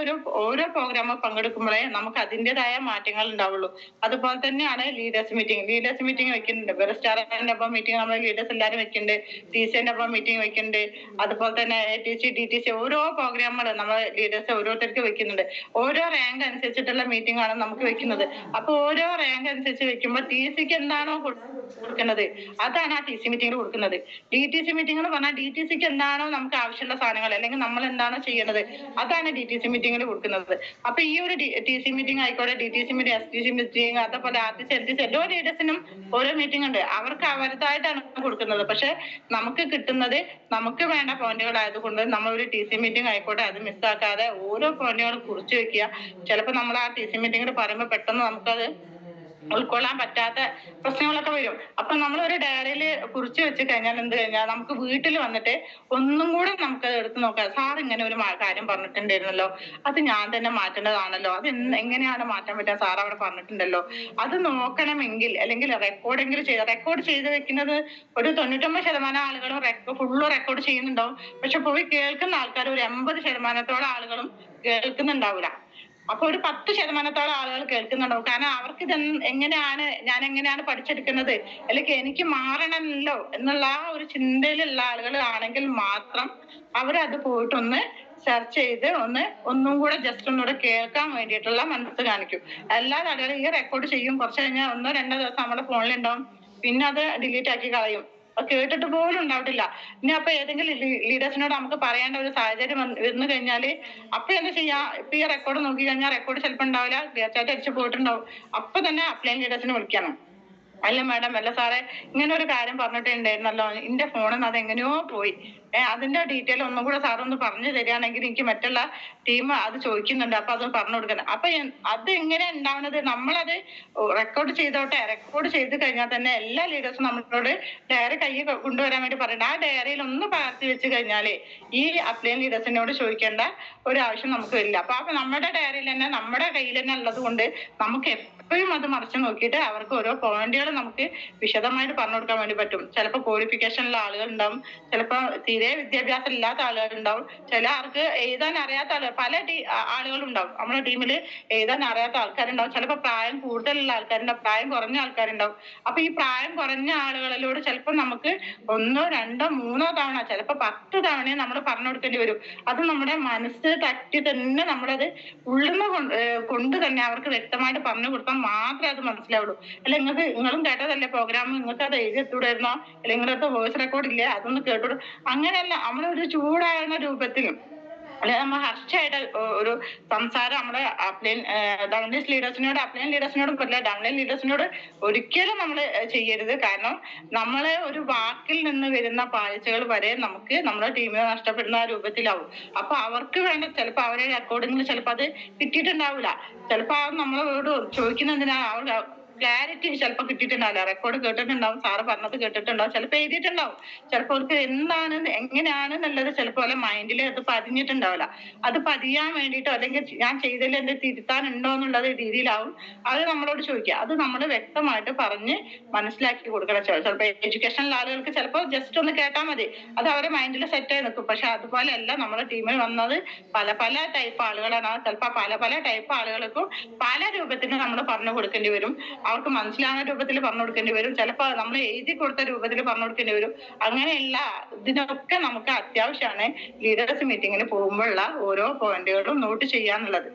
ഓരോ പ്രോഗ്രാം പങ്കെടുക്കുമ്പോഴേ നമുക്ക് അതിൻ്റെതായ മാറ്റങ്ങൾ ഉണ്ടാവുള്ളൂ. അതുപോലെ തന്നെയാണ് ലീഡേഴ്സ് മീറ്റിംഗ് വെക്കുന്നുണ്ട്. ബെറസ്റ്റാറിന്റെ ഒപ്പം മീറ്റിംഗ് നമ്മൾ ലീഡേഴ്സ് എല്ലാവരും വെക്കുന്നുണ്ട്. TCന്റെ ഒപ്പം മീറ്റിംഗ് വെക്കുന്നുണ്ട്. അതുപോലെ തന്നെ ATC DTC ഓരോ പ്രോഗ്രാമുകൾ നമ്മൾ ലീഡേഴ്സ് ഓരോരുത്തർക്ക് വെക്കുന്നുണ്ട്. ഓരോ റാങ്ക് അനുസരിച്ചിട്ടുള്ള മീറ്റിംഗ് ആണ് നമുക്ക് വെക്കുന്നത്. അപ്പൊ ഓരോ റാങ്ക് അനുസരിച്ച് വെക്കുമ്പോൾ TCക്ക് എന്താണോ കൊടുക്കുന്നത് അതാണ് ആ TC മീറ്റിംഗിൽ കൊടുക്കുന്നത്. DTC മീറ്റിംഗ് എന്ന് പറഞ്ഞാൽ DTCക്ക് എന്താണോ നമുക്ക് ആവശ്യമുള്ള സാധനങ്ങൾ അല്ലെങ്കിൽ നമ്മൾ എന്താണോ ചെയ്യുന്നത് അതാണ് DTC മീറ്റിംഗിൽ കൊടുക്കുന്നത്. അപ്പൊ ഈ ഒരു TC മീറ്റിംഗ് ആയിക്കോട്ടെ, DTC മീറ്റിംഗ്, STC മീറ്റിംഗ്, അതേപോലെ RTC LTC ഓരോ ലീഡേഴ്സിനും ഓരോ മീറ്റിംഗ് ഉണ്ട്. അവർക്ക് അവരുടേതായിട്ടാണ് കൊടുക്കുന്നത്. പക്ഷെ നമുക്ക് കിട്ടുന്നത് നമുക്ക് വേണ്ട പോയിന്റുകളായതുകൊണ്ട് നമ്മൾ ഒരു TC മീറ്റിംഗ് ആയിക്കോട്ടെ അത് മിസ്സാക്കാതെ ഓരോ പോയിന്റുകളും കുറിച്ച് വെക്കുക. ചിലപ്പോൾ നമ്മൾ ആ TC മീറ്റിംഗിൽ പറയുമ്പോൾ പെട്ടെന്ന് നമുക്കത് ഉൾക്കൊള്ളാൻ പറ്റാത്ത പ്രശ്നങ്ങളൊക്കെ വരും. അപ്പൊ നമ്മൾ ഒരു ഡയറിയിൽ കുറിച്ച് വെച്ച് കഴിഞ്ഞാൽ നമുക്ക് വീട്ടിൽ വന്നിട്ട് ഒന്നും കൂടെ നമുക്ക് എടുത്ത് നോക്കാം. സാർ ഇങ്ങനെ ഒരു കാര്യം പറഞ്ഞിട്ടുണ്ടായിരുന്നല്ലോ, അത് ഞാൻ തന്നെ മാറ്റേണ്ടതാണല്ലോ, അത് എങ്ങനെയാണ് മാറ്റാൻ പറ്റുക, സാർ അവിടെ പറഞ്ഞിട്ടുണ്ടല്ലോ, അത് നോക്കണമെങ്കിൽ അല്ലെങ്കിൽ റെക്കോർഡ് ചെയ്ത് വെക്കുന്നത് ഒരു 99% ആളുകളും ഫുള്ള് റെക്കോർഡ് ചെയ്യുന്നുണ്ടാവും. പക്ഷെ പോയി കേൾക്കുന്ന ആൾക്കാർ ഒരു 80% ആളുകളും കേൾക്കുന്നുണ്ടാവില്ല. അപ്പൊ ഒരു 10% ആളുകൾ കേൾക്കുന്നുണ്ടാവും. കാരണം അവർക്ക് ഇത് ഞാൻ എങ്ങനെയാണ് പഠിച്ചെടുക്കുന്നത്, അല്ലെങ്കിൽ എനിക്ക് മാറണമല്ലോ എന്നുള്ള ആ ഒരു ചിന്തയിലുള്ള ആളുകൾ ആണെങ്കിൽ മാത്രം അവരത് പോയിട്ടൊന്ന് സെർച്ച് ചെയ്ത് ഒന്നും കൂടെ ഒന്നുകൂടെ കേൾക്കാൻ വേണ്ടിയിട്ടുള്ള മനസ്സ് കാണിക്കും. അല്ലാതെ ആളുകൾ ഈ റെക്കോർഡ് ചെയ്യും, കുറച്ച് കഴിഞ്ഞാൽ 1-2 ദിവസം നമ്മുടെ ഫോണിലുണ്ടാവും, പിന്നെ അത് ഡിലീറ്റ് ആക്കി കളയും. കേട്ടിട്ട് പോലും ഉണ്ടാവില്ല. ഇനി അപ്പൊ ഏതെങ്കിലും ലീഡേഴ്സിനോട് നമുക്ക് പറയേണ്ട ഒരു സാഹചര്യം വന്നു കഴിഞ്ഞാല് അപ്പൊ എന്താ ചെയ്യാ, ഇപ്പൊ ഈ റെക്കോർഡ് നോക്കി കഴിഞ്ഞാൽ റെക്കോർഡ് ചിലപ്പോൾ ഉണ്ടാവില്ല, തീർച്ചയായിട്ടും അടിച്ചു പോയിട്ടുണ്ടാവും. അപ്പൊ തന്നെ അപ്ലൈൻ ലീഡേഴ്സിനെ വിളിക്കണം. അല്ല മാഡം, അല്ല സാറേ, ഇങ്ങനെ ഒരു കാര്യം പറഞ്ഞിട്ടുണ്ടായിരുന്നല്ലോ, എന്റെ ഫോണിൽ നിന്ന് അതെങ്ങനെയോ പോയി, അതിന്റെ ഡീറ്റെയിൽ ഒന്നും കൂടെ സാറൊന്ന് പറഞ്ഞു തരികയാണെങ്കിൽ എനിക്ക് മറ്റുള്ള ടീം അത് ചോദിക്കുന്നുണ്ട്, അപ്പൊ അത് പറഞ്ഞു കൊടുക്കണം. അപ്പൊ അത് എങ്ങനെ ഉണ്ടാവുന്നത്, നമ്മളത് റെക്കോർഡ് ചെയ്ത് കഴിഞ്ഞാൽ തന്നെ എല്ലാ ലീഡേഴ്സും നമ്മളോട് ഡയറി കൈ കൊണ്ടുവരാൻ വേണ്ടി പറയണ്ട. ആ ഡയറിയിൽ ഒന്ന് പകർത്തി വെച്ച് കഴിഞ്ഞാല് ഈ അപ്ലൈൻ ലീഡേഴ്സിനോട് ചോദിക്കേണ്ട ഒരു ആവശ്യം നമുക്ക് വരില്ല. അപ്പൊ നമ്മുടെ ഡയറിയിൽ തന്നെ നമ്മുടെ കയ്യിൽ തന്നെ ഉള്ളത് കൊണ്ട് നമുക്ക് എപ്പോഴും അത് മറിച്ച് നോക്കിയിട്ട് അവർക്ക് ഓരോ പോയിന്റുകൾ നമുക്ക് വിശദമായിട്ട് പറഞ്ഞു കൊടുക്കാൻ വേണ്ടി പറ്റും. ചിലപ്പോൾ ക്വാളിഫിക്കേഷനുള്ള ആളുകൾ ഉണ്ടാവും, ചിലപ്പോൾ തീരെ വിദ്യാഭ്യാസം ഇല്ലാത്ത ആളുകൾ ഉണ്ടാവും, ചില ആൾക്ക് എഴുതാൻ അറിയാത്ത പല ആളുകളുണ്ടാവും. നമ്മുടെ ടീമിൽ എഴുതാൻ അറിയാത്ത ആൾക്കാരുണ്ടാവും, ചിലപ്പോൾ പ്രായം കൂടുതലുള്ള ആൾക്കാരുണ്ടാവും, പ്രായം കുറഞ്ഞ ആൾക്കാരുണ്ടാവും. അപ്പൊ ഈ പ്രായം കുറഞ്ഞ ആളുകളിലൂടെ ചിലപ്പോൾ നമുക്ക് 1, 2, 3 തവണ, ചിലപ്പോൾ 10 തവണയും നമ്മൾ പറഞ്ഞു കൊടുക്കേണ്ടി വരും. അത് നമ്മുടെ മനസ്സ് തട്ടി തന്നെ നമ്മളത് ഉള്ളുന്ന കൊണ്ട് തന്നെ അവർക്ക് വ്യക്തമായിട്ട് പറഞ്ഞു കൊടുത്താൽ മാത്രമേ അത് മനസ്സിലാവുള്ളൂ. അല്ല നിങ്ങളും കേട്ടതല്ലേ പ്രോഗ്രാം, നിങ്ങൾക്ക് അത് എഴുതിയെത്തൂടായിരുന്നോ, അല്ലെങ്കിൽ നിങ്ങളുടെ വോയിസ് റെക്കോർഡ് ഇല്ലേ, അതൊന്ന് കേട്ടോളൂ. അങ്ങനെയല്ല, നമ്മളൊരു ചൂടാകുന്ന രൂപത്തിലും അല്ലെ നമ്മൾ ഹർഷായിട്ട് ഒരു സംസാരം നമ്മുടെ അപ്ലൈൻ ലീഡേഴ്സിനോടും പറ്റില്ല, ഡൗൺലൈൻ ലീഡേഴ്സിനോട് ഒരിക്കലും നമ്മൾ ചെയ്യരുത്. കാരണം നമ്മളെ ഒരു വാക്കിൽ നിന്ന് വരുന്ന പാഴ്ചകൾ വരെ നമുക്ക് നമ്മുടെ ടീമിനെ നഷ്ടപ്പെടുന്ന രൂപത്തിലാവും. അപ്പൊ അവർക്ക് വേണ്ട ചിലപ്പോൾ അവരെ റെക്കോർഡിങ്ങിൽ ചിലപ്പോൾ അത് കിട്ടിയിട്ടുണ്ടാവില്ല, ചിലപ്പോൾ നമ്മളോട് ചോദിക്കുന്നതിനാ ക്ലാരിറ്റി ചിലപ്പോൾ കിട്ടിയിട്ടുണ്ടാവില്ല. റെക്കോർഡ് കേട്ടിട്ടുണ്ടാവും, സാറ് പറഞ്ഞത് കേട്ടിട്ടുണ്ടാവും, ചിലപ്പോൾ എഴുതിയിട്ടുണ്ടാവും, ചിലപ്പോൾ അവർക്ക് എങ്ങനെയാണെന്നുള്ളത് ചിലപ്പോൾ അല്ലെ മൈൻഡിൽ അത് പതിഞ്ഞിട്ടുണ്ടാവില്ല. അത് പതിയാൻ വേണ്ടിയിട്ടോ അല്ലെങ്കിൽ ഞാൻ ചെയ്തതിൽ എന്ത് തിരുത്താനുണ്ടോ എന്നുള്ള രീതിയിലാവും അത് നമ്മളോട് ചോദിക്കുക. അത് നമ്മൾ വ്യക്തമായിട്ട് പറഞ്ഞ് മനസ്സിലാക്കി കൊടുക്കണം. ചിലപ്പോൾ എഡ്യൂക്കേഷനിൽ ആളുകൾക്ക് ചിലപ്പോൾ ജസ്റ്റ് ഒന്ന് കേട്ടാൽ മതി, അത് അവരുടെ മൈൻഡിൽ സെറ്റ് ആയി നിൽക്കും. പക്ഷെ അതുപോലെയല്ല നമ്മുടെ ടീമിൽ വന്നത് പല ടൈപ്പ് ആളുകളാണ്. ചിലപ്പോൾ പല ടൈപ്പ് ആളുകൾക്കും പല രൂപത്തിൽ നമ്മൾ പറഞ്ഞു കൊടുക്കേണ്ടി വരും, അവർക്ക് മനസ്സിലാവുന്ന രൂപത്തിൽ പറഞ്ഞു കൊടുക്കേണ്ടി വരും, ചിലപ്പോൾ നമ്മൾ എഴുതി കൊടുത്ത രൂപത്തിൽ പറഞ്ഞു കൊടുക്കേണ്ടി വരും. അങ്ങനെയുള്ള ഇതിനൊക്കെ നമുക്ക് അത്യാവശ്യമാണ് ലീഡേഴ്സ് മീറ്റിങ്ങിന് പോകുമ്പോഴുള്ള ഓരോ പോയിന്റുകളും നോട്ട് ചെയ്യാന്നുള്ളത്.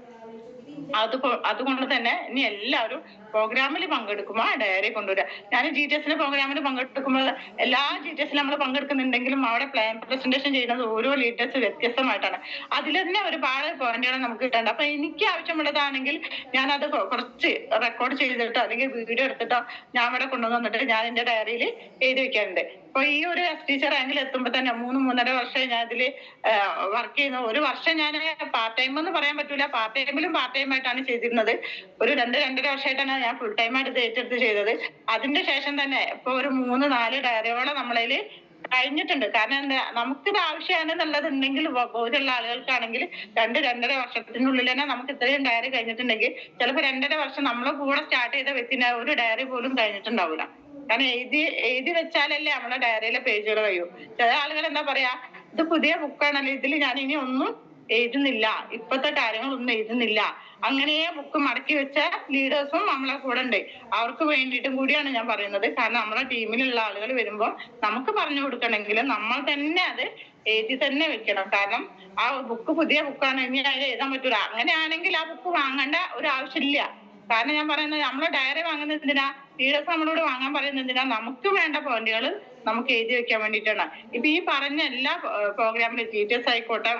അതുകൊണ്ട് തന്നെ ഇനി എല്ലാവരും പ്രോഗ്രാമിൽ പങ്കെടുക്കുമ്പോൾ ഡയറി കൊണ്ടുവരിക. ഞാൻ GTSന്റെ പ്രോഗ്രാമിൽ പങ്കെടുക്കുമ്പോൾ എല്ലാ GTSലും നമ്മൾ പങ്കെടുക്കുന്നുണ്ടെങ്കിലും അവിടെ പ്ലാൻ പ്രസന്റേഷൻ ചെയ്യുന്നത് ഓരോ ലീഡേഴ്സ് വ്യത്യസ്തമായിട്ടാണ്. അതിൽ തന്നെ ഒരുപാട് പോയിന്റുകൾ നമുക്ക് കിട്ടാണ്ട്. അപ്പൊ എനിക്ക് ആവശ്യമുള്ളതാണെങ്കിൽ ഞാൻ അത് കുറച്ച് റെക്കോർഡ് ചെയ്തിട്ടോ അല്ലെങ്കിൽ വീഡിയോ എടുത്തിട്ടോ ഞാൻ ഇവിടെ കൊണ്ടുവന്നിട്ട് ഞാൻ എന്റെ ഡയറിയിൽ എഴുതി വെക്കാറുണ്ട്. അപ്പൊ ഈ ഒരു STC റാങ്കിൽ എത്തുമ്പോൾ തന്നെ 3-3.5 വർഷം ഞാൻ ഇതിൽ വർക്ക് ചെയ്യുന്നു. ഒരു വർഷം ഞാൻ പാർട്ട് ടൈം എന്ന് പറയാൻ പറ്റൂല, പാർട്ട് ടൈം ആയിട്ടാണ് ചെയ്തിരുന്നത്. ഒരു 2-2.5 വർഷമായിട്ടാണ് ഞാൻ ഫുൾ ടൈം ആയിട്ട് ഏറ്റെടുത്ത് ചെയ്തത്. അതിന്റെ ശേഷം തന്നെ ഇപ്പൊ ഒരു 3-4 ഡയറിയോളം നമ്മളതിൽ കഴിഞ്ഞിട്ടുണ്ട്. കാരണം എന്താ, നമുക്കിത് ആവശ്യമാണ് എന്നുള്ളതുണ്ടെങ്കിൽ ബോധ്യമുള്ള ആളുകൾക്കാണെങ്കിൽ 2-2.5 വർഷത്തിനുള്ളിൽ തന്നെ നമുക്ക് ഇത്രയും ഡയറി കഴിഞ്ഞിട്ടുണ്ടെങ്കിൽ ചിലപ്പോൾ 2.5 വർഷം നമ്മളെ കൂടെ സ്റ്റാർട്ട് ചെയ്ത വ്യക്തിനെ ഒരു ഡയറി പോലും കഴിഞ്ഞിട്ടുണ്ടാവില്ല. കാരണം എഴുതി വെച്ചാലല്ലേ നമ്മളെ ഡയറിയിലെ പേജുകൾ കഴിയൂ. ചില ആളുകൾ എന്താ പറയാ, ഇത് പുതിയ ബുക്കാണല്ലോ, ഇതിൽ ഞാൻ ഇനി ഒന്നും എഴുതുന്നില്ല, ഇപ്പത്തെ കാര്യങ്ങളൊന്നും എഴുതുന്നില്ല. അങ്ങനെ ബുക്ക് മടക്കി വെച്ച ലീഡേഴ്സും നമ്മളെ കൂടെ ഉണ്ട്. അവർക്ക് വേണ്ടിയിട്ടും കൂടിയാണ് ഞാൻ പറയുന്നത്. കാരണം നമ്മളെ ടീമിലുള്ള ആളുകൾ വരുമ്പോൾ നമുക്ക് പറഞ്ഞു കൊടുക്കണമെങ്കിൽ നമ്മൾ തന്നെ അത് എഴുതി തന്നെ വെക്കണം. കാരണം ആ ബുക്ക് പുതിയ ബുക്കാണ്, ഇനി അതിൽ എഴുതാൻ പറ്റൂല. അങ്ങനെയാണെങ്കിൽ ആ ബുക്ക് വാങ്ങേണ്ട ഒരു ആവശ്യമില്ല. കാരണം ഞാൻ പറയുന്നത്, നമ്മളെ ഡയറി വാങ്ങുന്നത് എന്തിനാ, ലീഡേഴ്സ് നമ്മളോട് വാങ്ങാൻ പറയുന്നത് എന്തിനാ, നമുക്ക് വേണ്ട പോയിന്റുകൾ നമുക്ക് എഴുതി വെക്കാൻ വേണ്ടിയിട്ടാണ്. ഇപ്പൊ ഈ പറഞ്ഞ എല്ലാ പ്രോഗ്രാമിലും ടീച്ചേഴ്സ് ആയിക്കോട്ടെ,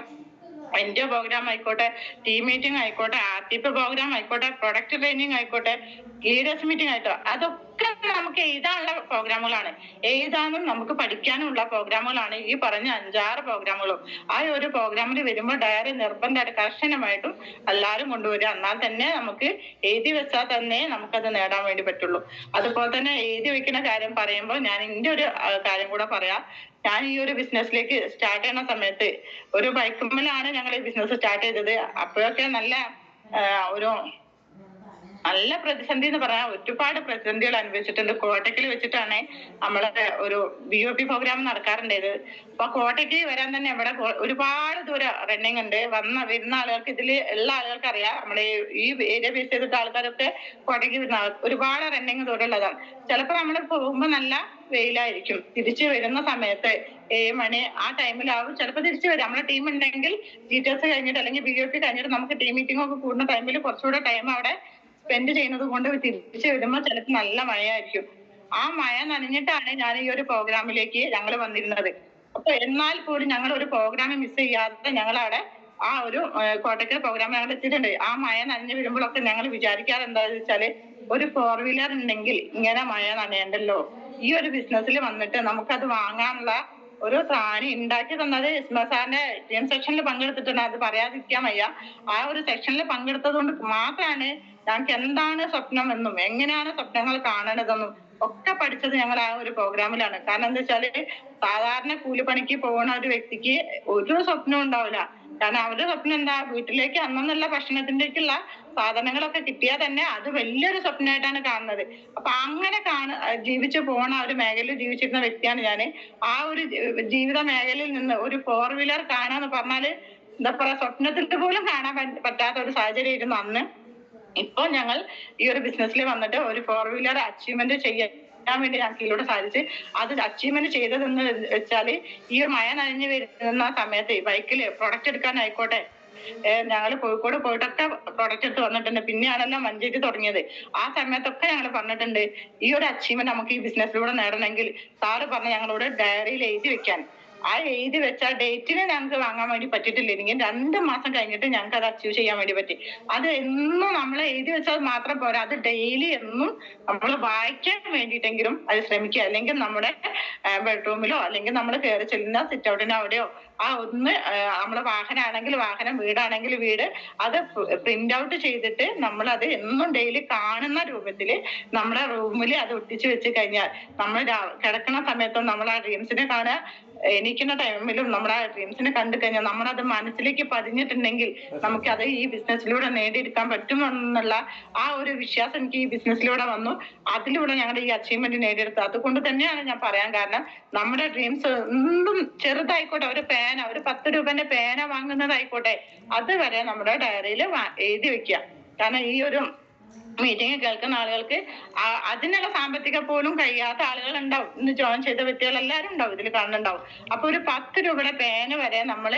എൻജിഒ പ്രോഗ്രാം ആയിക്കോട്ടെ, ടീം മീറ്റിംഗ് ആയിക്കോട്ടെ, ആർട്ടിപി പ്രോഗ്രാം ആയിക്കോട്ടെ, പ്രൊഡക്റ്റ് ട്രെയിനിങ് ആയിക്കോട്ടെ, ലീഡേഴ്സ് മീറ്റിംഗ് ആയിട്ടോ, അതൊക്കെ നമുക്ക് എഴുതാനുള്ള പ്രോഗ്രാമുകളാണ്. എഴുതാനും നമുക്ക് പഠിക്കാനുമുള്ള പ്രോഗ്രാമുകളാണ് ഈ പറഞ്ഞ 5-6 പ്രോഗ്രാമുകളും. ആ ഒരു പ്രോഗ്രാമിൽ വരുമ്പോൾ ഡയറി നിർബന്ധമായിട്ട് കർശനമായിട്ടും എല്ലാവരും കൊണ്ടുവരിക. എന്നാൽ തന്നെ നമുക്ക് എഴുതി വെച്ചാൽ തന്നെ നമുക്കത് നേടാൻ വേണ്ടി പറ്റുള്ളൂ. അതുപോലെ തന്നെ എഴുതി വെക്കുന്ന കാര്യം പറയുമ്പോൾ ഞാൻ ഇതിന്റെ ഒരു കാര്യം കൂടെ പറയാം. ഞാൻ ഈ ഒരു ബിസിനസ്സിലേക്ക് സ്റ്റാർട്ട് ചെയ്യുന്ന സമയത്ത് ഒരു ബൈക്കുമ്മലാണ് ഞങ്ങൾ ഈ ബിസിനസ് സ്റ്റാർട്ട് ചെയ്തത്. അപ്പോഴൊക്കെ ഒരു നല്ല പ്രതിസന്ധി എന്ന് പറയാൻ ഒരുപാട് പ്രതിസന്ധികൾ അനുഭവിച്ചിട്ടുണ്ട്. കോട്ടയ്ക്കിൽ വെച്ചിട്ടാണ് നമ്മളെ ഒരു BOP പ്രോഗ്രാം നടക്കാറുണ്ടായത്. അപ്പൊ കോട്ടയ്ക്ക് വരാൻ തന്നെ ഇവിടെ ഒരുപാട് ദൂരം റണ്ണിങ് ഉണ്ട്. വരുന്ന ആളുകൾക്ക്, ഇതിൽ ഉള്ള ആളുകൾക്ക് അറിയാം, നമ്മളെ ഈ ഏരിയ ബേസ് ചെയ്തിട്ട് ആൾക്കാരൊക്കെ കോട്ടയ്ക്ക് വരുന്ന ഒരുപാട് റണ്ണിങ് ദൂരമുള്ളതാണ്. ചിലപ്പോൾ നമ്മൾ പോകുമ്പോൾ നല്ല വെയിലായിരിക്കും. തിരിച്ചു വരുന്ന സമയത്ത് 7 മണി ആ ടൈമിലാവും ചിലപ്പോൾ തിരിച്ചു വരും. നമ്മളെ ടീം ഉണ്ടെങ്കിൽ ടീച്ചേഴ്സ് കഴിഞ്ഞിട്ട് അല്ലെങ്കിൽ BOP കഴിഞ്ഞിട്ട് നമുക്ക് ടീം മീറ്റിംഗ് ഒക്കെ കൂടുന്ന ടൈമിൽ കുറച്ചുകൂടെ ടൈം അവിടെ സ്പെൻഡ് ചെയ്യുന്നത് കൊണ്ട് തിരിച്ചു വരുമ്പോൾ ചിലപ്പോൾ നല്ല മഴയായിരിക്കും. ആ മഴ നനഞ്ഞിട്ടാണ് ഞാൻ ഈ ഒരു പ്രോഗ്രാമിലേക്ക് ഞങ്ങൾ വന്നിരുന്നത്. അപ്പൊ എന്നാൽ പോലും ഞങ്ങൾ ഒരു പ്രോഗ്രാം മിസ് ചെയ്യാതെ ഞങ്ങൾ അവിടെ ആ ഒരു കോട്ടയ്ക്കൽ പ്രോഗ്രാം ഞങ്ങൾ എത്തിയിട്ടുണ്ട്. ആ മഴ നനഞ്ഞു വരുമ്പോഴൊക്കെ ഞങ്ങൾ വിചാരിക്കാറ് എന്താണെന്ന് വെച്ചാല്, ഒരു 4 വീലർ ഉണ്ടെങ്കിൽ ഇങ്ങനെ മഴ നനയണ്ടല്ലോ. ഈ ഒരു ബിസിനസ്സിൽ വന്നിട്ട് നമുക്കത് വാങ്ങാനുള്ള ഒരു ത്രാണി ഉണ്ടാക്കി തന്നത് ഇസ്മാ സാറിന്റെ ടീം സെക്ഷനിൽ പങ്കെടുത്തിട്ടുണ്ട്. അത് പറയാതിരിക്കാൻ വയ്യ. ആ ഒരു സെക്ഷനിൽ പങ്കെടുത്തത് കൊണ്ട് മാത്രമാണ് ഞങ്ങൾക്ക് എന്താണ് സ്വപ്നം എന്നും എങ്ങനെയാണ് സ്വപ്നങ്ങൾ കാണേണ്ടതെന്നും ഒക്കെ പഠിച്ചത് ഞങ്ങൾ ആ ഒരു പ്രോഗ്രാമിലാണ്. കാരണം എന്താ വെച്ചാല്, സാധാരണ കൂലിപ്പണിക്ക് പോകുന്ന ഒരു വ്യക്തിക്ക് ഒരു സ്വപ്നവും ഉണ്ടാവില്ല. കാരണം അവരുടെ സ്വപ്നം എന്താ, വീട്ടിലേക്ക് അന്നുള്ള ഭക്ഷണത്തിന്റേക്കുള്ള സാധനങ്ങളൊക്കെ കിട്ടിയാൽ തന്നെ അത് വലിയൊരു സ്വപ്നമായിട്ടാണ് കാണുന്നത്. അപ്പൊ അങ്ങനെ ജീവിച്ചു പോണ ഒരു മേഖലയിൽ ജീവിച്ചിരുന്ന വ്യക്തിയാണ് ഞാന്. ആ ഒരു ജീവിത മേഖലയിൽ നിന്ന് ഒരു 4 വീലർ കാണാന്ന് പറഞ്ഞാല് എന്താ പറയാ, സ്വപ്നത്തിൽ പോലും കാണാൻ പറ്റാത്ത ഒരു സാഹചര്യമായിരുന്നു അന്ന്. ഇപ്പൊ ഞങ്ങൾ ഈ ഒരു ബിസിനസ്സിൽ വന്നിട്ട് ഒരു 4 വീലർ അച്ചീവ്മെന്റ് ചെയ്യാൻ വേണ്ടി ഞങ്ങൾക്ക് ഇതിലൂടെ സാധിച്ച്. അത് അച്ചീവ്മെന്റ് ചെയ്തതെന്ന് വെച്ചാല്, ഈ മഴ നനഞ്ഞു വരുന്ന സമയത്ത് ബൈക്കില് പ്രൊഡക്റ്റ് എടുക്കാനായിക്കോട്ടെ, ഞങ്ങള് കോഴിക്കോട് പോയിട്ടൊക്കെ പ്രൊഡക്റ്റ് എടുത്ത് വന്നിട്ടുണ്ട്. പിന്നെയാണല്ലോ മഞ്ചേരി തുടങ്ങിയത്. ആ സമയത്തൊക്കെ ഞങ്ങൾ പറഞ്ഞിട്ടുണ്ട്, ഈ ഒരു അച്ചീവ്മെന്റ് നമുക്ക് ഈ ബിസിനസ്സിലൂടെ നേടണമെങ്കിൽ സാറ് പറഞ്ഞ ഞങ്ങളോട് ഡയറിയിൽ എഴുതി വെക്കാൻ. ആ എഴുതി വെച്ച ഡേറ്റിന് ഞങ്ങൾക്ക് വാങ്ങാൻ വേണ്ടി പറ്റിയിട്ടില്ലെങ്കിൽ 2 മാസം കഴിഞ്ഞിട്ട് ഞങ്ങൾക്ക് അത് അച്ചീവ് ചെയ്യാൻ വേണ്ടി പറ്റി. അത് എന്നും നമ്മൾ എഴുതി വെച്ചാൽ മാത്രം പോരാ, അത് ഡെയിലി എന്നും നമ്മൾ വായിക്കാൻ വേണ്ടിയിട്ടെങ്കിലും അത് ശ്രമിക്കുക. അല്ലെങ്കിൽ നമ്മുടെ ബെഡ്റൂമിലോ അല്ലെങ്കിൽ നമ്മൾ കയറി ചെല്ലുന്ന സിറ്റ് ഔട്ടിനോ അവിടെയോ നമ്മുടെ വാഹനമാണെങ്കിൽ വാഹനം, വീടാണെങ്കിൽ വീട്, അത് പ്രിന്റ് ഔട്ട് ചെയ്തിട്ട് നമ്മൾ അത് എന്നും ഡെയിലി കാണുന്ന രൂപത്തില് നമ്മുടെ റൂമിൽ അത് ഒട്ടിച്ചു വെച്ച് കഴിഞ്ഞാൽ നമ്മൾ കിടക്കുന്ന സമയത്തും നമ്മൾ ആ ഡ്രീംസിനെ കാണുക, എണീക്കുന്ന ടൈമിലും നമ്മുടെ ആ ഡ്രീംസിനെ കണ്ടു കഴിഞ്ഞാൽ നമ്മളത് മനസ്സിലേക്ക് പതിഞ്ഞിട്ടുണ്ടെങ്കിൽ നമുക്കത് ഈ ബിസിനസ്സിലൂടെ നേടിയെടുക്കാൻ പറ്റുമെന്നുള്ള ആ ഒരു വിശ്വാസം എനിക്ക് ഈ ബിസിനസ്സിലൂടെ വന്നു. അതിലൂടെ ഞങ്ങളുടെ ഈ അച്ചീവ്മെന്റ് നേടിയെടുത്തു. അതുകൊണ്ട് തന്നെയാണ് ഞാൻ പറയാൻ കാരണം, നമ്മുടെ ഡ്രീംസ് എന്തും ചെറുതായിക്കോട്ടെ, ഒരു 10 രൂപന്റെ പേന വാങ്ങുന്നതായിക്കോട്ടെ, അതുവരെ നമ്മുടെ ഡയറിയിൽ എഴുതി വെക്കുക. കാരണം ഈ ഒരു മീറ്റിംഗ് കേൾക്കുന്ന ആളുകൾക്ക് അതിനുള്ള സാമ്പത്തിക പോലും കഴിയാത്ത ആളുകൾ ഉണ്ടാവും. ഇന്ന് ജോയിൻ ചെയ്ത വ്യക്തികൾ എല്ലാവരും ഉണ്ടാവും, ഇതിൽ കാണുന്നുണ്ടാവും. അപ്പൊ ഒരു 10 രൂപയുടെ പേന വരെ നമ്മൾ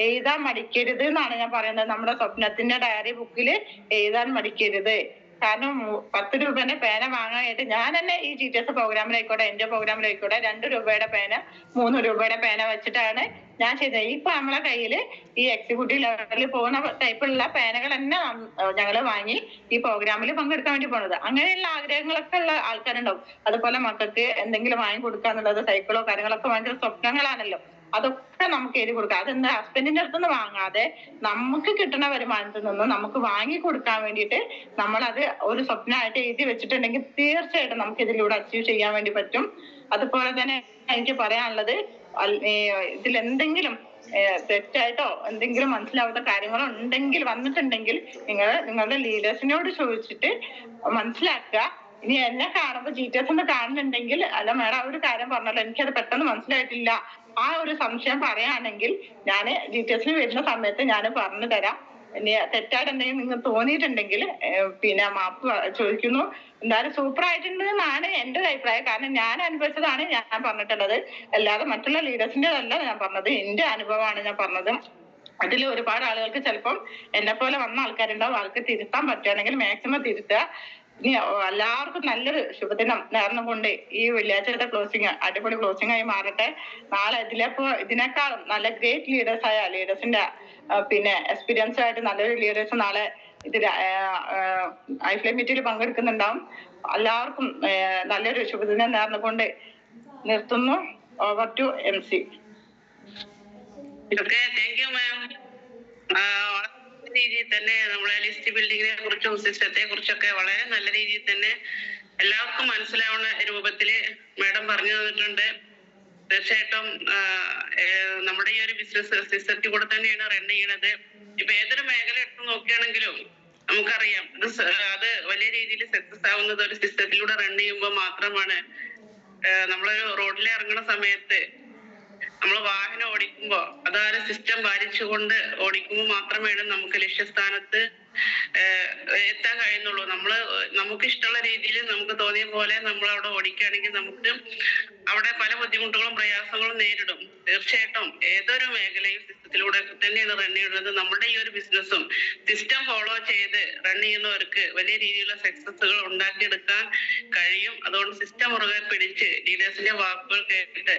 എഴുതാൻ മടിക്കരുത് എന്നാണ് ഞാൻ പറയുന്നത്. നമ്മുടെ സ്വപ്നത്തിന്റെ ഡയറി ബുക്കിൽ എഴുതാൻ മടിക്കരുത്. കാരണം 10 രൂപന്റെ പേന വാങ്ങാനായിട്ട് ഞാൻ തന്നെ ഈ GTS പ്രോഗ്രാമിലായിക്കോട്ടെ, എൻജിഒ പ്രോഗ്രാമിലായിക്കോട്ടെ, 2 രൂപയുടെ പേന, 3 രൂപയുടെ പേന വെച്ചിട്ടാണ് ഞാൻ ചെയ്തത്. ഇപ്പൊ നമ്മളെ കയ്യിൽ ഈ എക്സിക്യൂട്ടീവ് ലെവലിൽ പോകുന്ന ടൈപ്പുള്ള പേനകൾ തന്നെ ഞങ്ങള് വാങ്ങി ഈ പ്രോഗ്രാമിൽ പങ്കെടുക്കാൻ വേണ്ടി പോണത്. അങ്ങനെയുള്ള ആഗ്രഹങ്ങളൊക്കെ ഉള്ള ആൾക്കാരുണ്ടാവും. അതുപോലെ മക്കൾക്ക് എന്തെങ്കിലും വാങ്ങി കൊടുക്കാന്നുള്ളത്, സൈക്കിളോ കാര്യങ്ങളൊക്കെ ഭയങ്കര സ്വപ്നങ്ങളാണല്ലോ. അതൊക്കെ നമുക്ക് എഴുതി കൊടുക്കാം. അതെന്താ, ഹസ്ബൻഡിന്റെ അടുത്തുനിന്ന് വാങ്ങാതെ നമുക്ക് കിട്ടുന്ന വരുമാനത്തിൽ നിന്ന് നമുക്ക് വാങ്ങി കൊടുക്കാൻ വേണ്ടിയിട്ട് നമ്മളത് ഒരു സ്വപ്നമായിട്ട് എഴുതി വെച്ചിട്ടുണ്ടെങ്കിൽ തീർച്ചയായിട്ടും നമുക്ക് ഇതിലൂടെ അച്ചീവ് ചെയ്യാൻ വേണ്ടി പറ്റും. അതുപോലെ തന്നെ എനിക്ക് പറയാനുള്ളത്, ഇതിലെന്തെങ്കിലും തെറ്റായിട്ടോ എന്തെങ്കിലും മനസ്സിലാവാത്ത കാര്യങ്ങളോ ഉണ്ടെങ്കിൽ വന്നിട്ടുണ്ടെങ്കിൽ നിങ്ങളുടെ ലീഡേഴ്സിനോട് ചോദിച്ചിട്ട് മനസ്സിലാക്കുക. ഇനി എന്നെ കാണുമ്പോ GTS ഒന്ന് കാണുന്നുണ്ടെങ്കിൽ അല്ല മേഡം ഒരു കാര്യം പറഞ്ഞല്ലോ എനിക്കത് പെട്ടെന്ന് മനസ്സിലായിട്ടില്ല, ആ ഒരു സംശയം പറയുകയാണെങ്കിൽ ഞാൻ GTSന് വരുന്ന സമയത്ത് ഞാൻ പറഞ്ഞു തരാം. ഇനി തെറ്റായിട്ട് എന്തെങ്കിലും നിങ്ങൾക്ക് തോന്നിയിട്ടുണ്ടെങ്കിൽ പിന്നെ മാപ്പ് ചോദിക്കുന്നു. എന്തായാലും സൂപ്പർ ആയിട്ടുണ്ട് എന്നാണ് എൻ്റെ ഒരു അഭിപ്രായം. കാരണം ഞാൻ അനുഭവിച്ചതാണ് ഞാൻ പറഞ്ഞിട്ടുള്ളത്, അല്ലാതെ മറ്റുള്ള ലീഡേഴ്സിൻ്റെതല്ല ഞാൻ പറഞ്ഞത്, എൻ്റെ അനുഭവമാണ് ഞാൻ പറഞ്ഞത്. അതിൽ ഒരുപാട് ആളുകൾക്ക് ചിലപ്പം എന്നെ പോലെ വന്ന ആൾക്കാരുണ്ടാവും, അവർക്ക് തിരുത്താൻ പറ്റുകയാണെങ്കിൽ മാക്സിമം തിരുത്തുക. ഇനി എല്ലാവർക്കും നല്ലൊരു ശുഭദിനം നേർന്നുകൊണ്ട് ഈ വെള്ളിയാഴ്ചത്തെ ക്ലോസിങ് അടിപൊളി ക്ലോസിംഗ് ആയി മാറട്ടെ. നാളെ ഇതിനേക്കാളും നല്ല ഗ്രേറ്റ് ലീഡേഴ്സിന്റെ പിന്നെ എക്സ്പീരിയൻസ് ആയിട്ട് നല്ലൊരു ലീഡേഴ്സ് നാളെ ഇതിൽ ഐഫ്ലൈ മീറ്റിൽ പങ്കെടുക്കുന്നുണ്ടാവും. എല്ലാവർക്കും നല്ലൊരു ശുഭദിനം നേർന്നുകൊണ്ട് നിർത്തുന്നു. Over to MC. Thank you ma'am. രീതിയിൽ തന്നെ നമ്മളെ ലിസ്റ്റ് ബിൽഡിങ്ങിനെ കുറിച്ചും സിസ്റ്റത്തെ കുറിച്ചൊക്കെ വളരെ നല്ല രീതിയിൽ തന്നെ എല്ലാവർക്കും മനസ്സിലാവുന്ന രൂപത്തില് മാഡം പറഞ്ഞു തന്നിട്ടുണ്ട്. തീർച്ചയായിട്ടും നമ്മുടെ ഈ ഒരു ബിസിനസ് സിസ്റ്റത്തിൽ കൂടെ തന്നെയാണ് റൺ ചെയ്യണത്. ഇപ്പൊ ഏതൊരു മേഖല എടുത്ത് നോക്കുകയാണെങ്കിലും നമുക്കറിയാം അത് വലിയ രീതിയിൽ സക്സസ് ആവുന്നത് ഒരു സിസ്റ്റത്തിലൂടെ റൺ ചെയ്യുമ്പോൾ മാത്രമാണ്. നമ്മളൊരു റോഡിൽ ഇറങ്ങുന്ന സമയത്ത് നമ്മൾ വാഹനം ഓടിക്കുമ്പോ അതായത് സിസ്റ്റം പാലിച്ചുകൊണ്ട് ഓടിക്കുമ്പോൾ മാത്രമേ നമുക്ക് ലക്ഷ്യസ്ഥാനത്ത് എത്താൻ കഴിയുന്നുള്ളൂ. നമുക്ക് ഇഷ്ടമുള്ള രീതിയിൽ നമുക്ക് തോന്നിയ പോലെ നമ്മൾ അവിടെ ഓടിക്കുകയാണെങ്കിൽ നമുക്ക് അവിടെ പല ബുദ്ധിമുട്ടുകളും പ്രയാസങ്ങളും നേരിടും. തീർച്ചയായിട്ടും ഏതൊരു മേഖലയും സിസ്റ്റത്തിലൂടെ തന്നെയാണ് റൺ ചെയ്യുന്നത്. നമ്മുടെ ഈ ഒരു ബിസിനസ്സും സിസ്റ്റം ഫോളോ ചെയ്ത് റൺ ചെയ്യുന്നവർക്ക് വലിയ രീതിയിലുള്ള സക്സസ്സുകൾ ഉണ്ടാക്കിയെടുക്കാൻ കഴിയും. അതുകൊണ്ട് സിസ്റ്റം മുറുകെ പിടിച്ച് ലീഡേഴ്സിന്റെ വാക്കുകൾ കേട്ടിട്ട്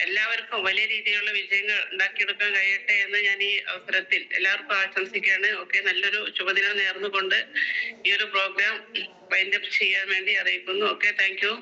എല്ലാവർക്കും വലിയ രീതിയിലുള്ള വിജയങ്ങൾ ഉണ്ടാക്കിയെടുക്കാൻ കഴിയട്ടെ എന്ന് ഞാൻ ഈ അവസരത്തിൽ എല്ലാവർക്കും ആശംസിക്കുകയാണ്. ഓക്കെ, നല്ലൊരു ശുഭദിനം നേർന്നുകൊണ്ട് ഈ ഒരു പ്രോഗ്രാം വൈൻഡപ്പ് ചെയ്യാൻ വേണ്ടി അറിയിക്കുന്നു. Okay, thank you.